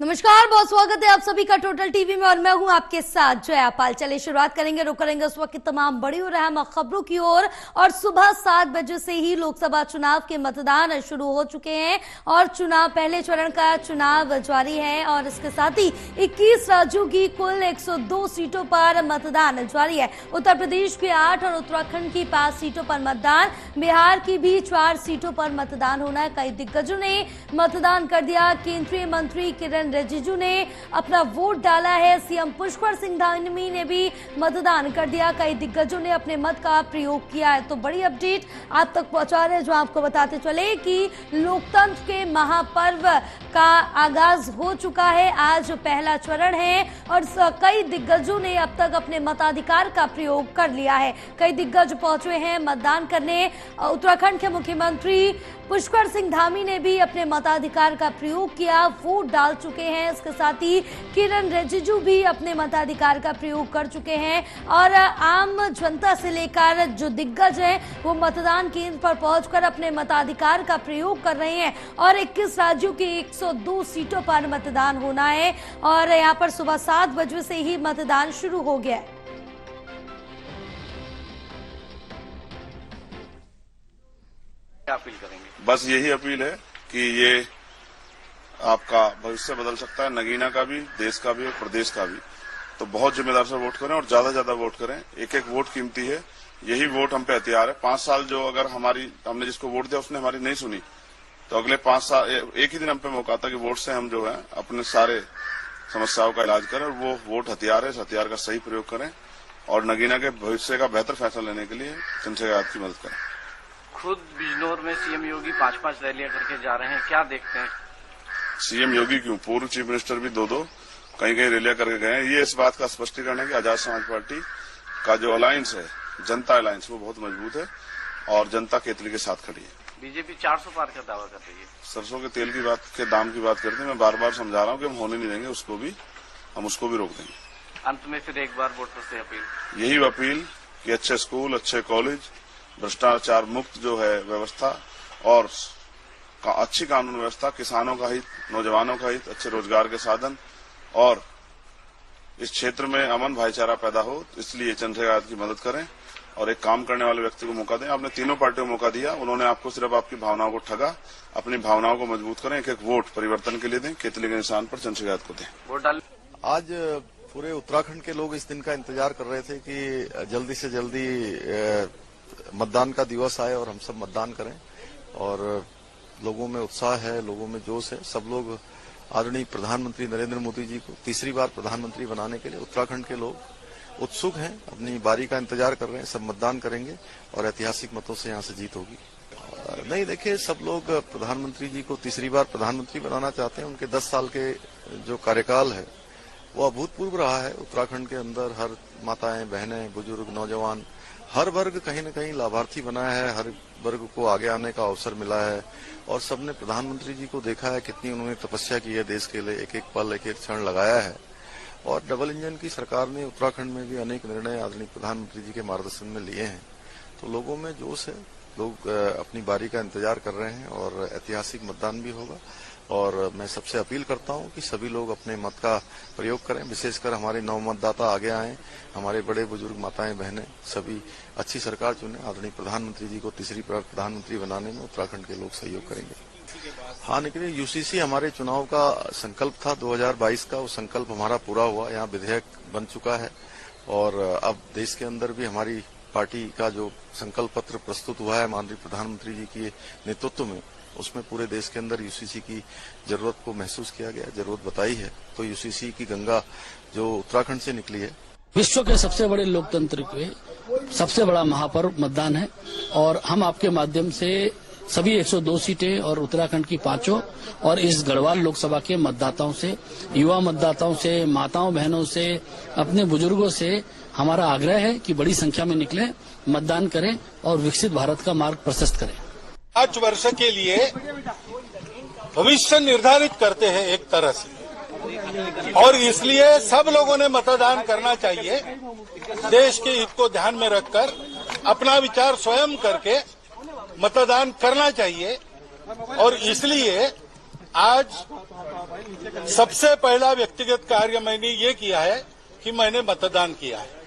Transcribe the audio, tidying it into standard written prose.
नमस्कार, बहुत स्वागत है आप सभी का टोटल टीवी में और मैं हूं आपके साथ जया पाल। चलिए शुरुआत करेंगे, रुक करेंगे उस वक्त की तमाम बड़ी और अहम खबरों की ओर। और सुबह 7 बजे से ही लोकसभा चुनाव के मतदान शुरू हो चुके हैं और पहले चरण का चुनाव जारी है और इसके साथ ही 21 राज्यों की कुल 102 सीटों पर मतदान जारी है। उत्तर प्रदेश की 8 और उत्तराखंड की 5 सीटों पर मतदान, बिहार की भी 4 सीटों पर मतदान होना है। कई दिग्गजों ने मतदान कर दिया। केंद्रीय मंत्री किरण रिजिजू ने अपना वोट डाला है। सीएम पुष्कर सिंह धामी ने भी मतदान कर दिया। कई दिग्गजों ने अपने मत का प्रयोग किया है। तो बड़ी अपडेट आप तक पहुंचा रहे हैं, जो आपको बताते चले कि लोकतंत्र के महापर्व का आगाज हो चुका है। आज पहला चरण है और कई दिग्गजों ने अब तक अपने मताधिकार का प्रयोग कर लिया है। कई दिग्गज पहुंचे हैं मतदान करने। उत्तराखंड के मुख्यमंत्री पुष्कर सिंह धामी ने भी अपने मताधिकार का प्रयोग किया, वोट डाल चुके हैं। इसके साथ ही किरण रिजिजू भी अपने मताधिकार का प्रयोग कर चुके हैं और आम जनता से लेकर जो दिग्गज हैं वो मतदान केंद्र पर पहुंचकर अपने मताधिकार का प्रयोग कर रहे हैं। और 21 राज्यों की 102 सीटों पर मतदान होना है और यहाँ पर सुबह 7 बजे से ही मतदान शुरू हो गया है। अपील करेंगे? बस यही अपील है कि ये आपका भविष्य बदल सकता है, नगीना का भी, देश का भी और प्रदेश का भी। तो बहुत जिम्मेदार से वोट करें और ज्यादा से ज्यादा वोट करें। एक एक वोट कीमती है। यही वोट हम पे हथियार है। 5 साल जो अगर हमने जिसको वोट दिया उसने हमारी नहीं सुनी, तो अगले 5 साल एक ही दिन हम पे मौका था कि वोट से हम जो है अपने सारे समस्याओं का इलाज करें। और वो वोट हथियार है, इस हथियार का सही प्रयोग करें और नगीना के भविष्य का बेहतर फैसला लेने के लिए चंद्रशेखर आजाद की मदद करें। खुद बिजनौर में सीएम योगी 5-5 रैलियां करके जा रहे हैं, क्या देखते हैं? सीएम योगी क्यों, पूर्व चीफ मिनिस्टर भी 2-2 कहीं रैलियां करके गए हैं। ये इस बात का स्पष्टीकरण है कि आजाद समाज पार्टी का जो अलायंस है, जनता अलायंस, वो बहुत मजबूत है और जनता केतली के साथ खड़ी है। बीजेपी 400 पार का दावा कर रही है। सरसों के तेल की बात के दाम की बात करते हैं। मैं बार बार समझा रहा हूँ कि हम होने नहीं देंगे उसको भी, हम उसको भी रोक देंगे। अंत में फिर एक बार वोटरों से अपील, यही अपील कि अच्छे स्कूल, अच्छे कॉलेज, भ्रष्टाचार मुक्त जो है व्यवस्था और अच्छी कानून व्यवस्था, किसानों का हित, नौजवानों का हित, अच्छे रोजगार के साधन और इस क्षेत्र में अमन भाईचारा पैदा हो, इसलिए चंद्रशेखर आजाद की मदद करें और एक काम करने वाले व्यक्ति को मौका दें। आपने तीनों पार्टियों को मौका दिया, उन्होंने आपको सिर्फ आपकी भावनाओं को ठगा। अपनी भावनाओं को मजबूत करें, एक एक वोट परिवर्तन के लिए दें, केतली के निशान पर चंद्रशेखर आजाद को दें। वोट डाल। आज पूरे उत्तराखंड के लोग इस दिन का इंतजार कर रहे थे कि जल्दी से जल्दी मतदान का दिवस आए और हम सब मतदान करें। और लोगों में उत्साह है, लोगों में जोश है। सब लोग आदरणीय प्रधानमंत्री नरेंद्र मोदी जी को तीसरी बार प्रधानमंत्री बनाने के लिए उत्तराखंड के लोग उत्सुक हैं, अपनी बारी का इंतजार कर रहे हैं। सब मतदान करेंगे और ऐतिहासिक मतों से यहाँ से जीत होगी। नहीं, देखिए, सब लोग प्रधानमंत्री जी को तीसरी बार प्रधानमंत्री बनाना चाहते हैं। उनके 10 साल के जो कार्यकाल है वो अभूतपूर्व रहा है। उत्तराखंड के अंदर हर माताएं, बहनें, बुजुर्ग, नौजवान, हर वर्ग कहीं न कहीं लाभार्थी बना है। हर वर्ग को आगे आने का अवसर मिला है और सबने प्रधानमंत्री जी को देखा है कितनी उन्होंने तपस्या की है देश के लिए। एक एक पल, एक एक क्षण लगाया है और डबल इंजन की सरकार ने उत्तराखंड में भी अनेक निर्णय आदरणीय प्रधानमंत्री जी के मार्गदर्शन में लिए हैं। तो लोगों में जोश है, लोग अपनी बारी का इंतजार कर रहे हैं और ऐतिहासिक मतदान भी होगा। और मैं सबसे अपील करता हूं कि सभी लोग अपने मत का प्रयोग करें, विशेषकर हमारे नव मतदाता आगे आएं, हमारे बड़े बुजुर्ग, माताएं, बहनें, सभी अच्छी सरकार चुने। आदरणीय प्रधानमंत्री जी को तीसरी बार प्रधानमंत्री बनाने में उत्तराखंड के लोग सहयोग करेंगे। हाँ, निकले यूसीसी हमारे चुनाव का संकल्प था 2022 का, वो संकल्प हमारा पूरा हुआ। यहाँ विधेयक बन चुका है और अब देश के अंदर भी हमारी पार्टी का जो संकल्प पत्र प्रस्तुत हुआ है माननीय प्रधानमंत्री जी के नेतृत्व में, उसमें पूरे देश के अंदर यूसीसी की जरूरत को महसूस किया गया, जरूरत बताई है। तो यूसीसी की गंगा जो उत्तराखंड से निकली है। विश्व के सबसे बड़े लोकतंत्र के सबसे बड़ा महापर्व मतदान है और हम आपके माध्यम से सभी 102 सीटें और उत्तराखंड की 5 और इस गढ़वाल लोकसभा के मतदाताओं से, युवा मतदाताओं से, माताओं बहनों से, अपने बुजुर्गों से हमारा आग्रह है कि बड़ी संख्या में निकलें, मतदान करें और विकसित भारत का मार्ग प्रशस्त करें। 5 वर्ष के लिए भविष्य निर्धारित करते हैं एक तरह से, और इसलिए सब लोगों ने मतदान करना चाहिए। देश के हित को ध्यान में रखकर अपना विचार स्वयं करके मतदान करना चाहिए। और इसलिए आज सबसे पहला व्यक्तिगत कार्य मैंने ये किया है कि मैंने मतदान किया है।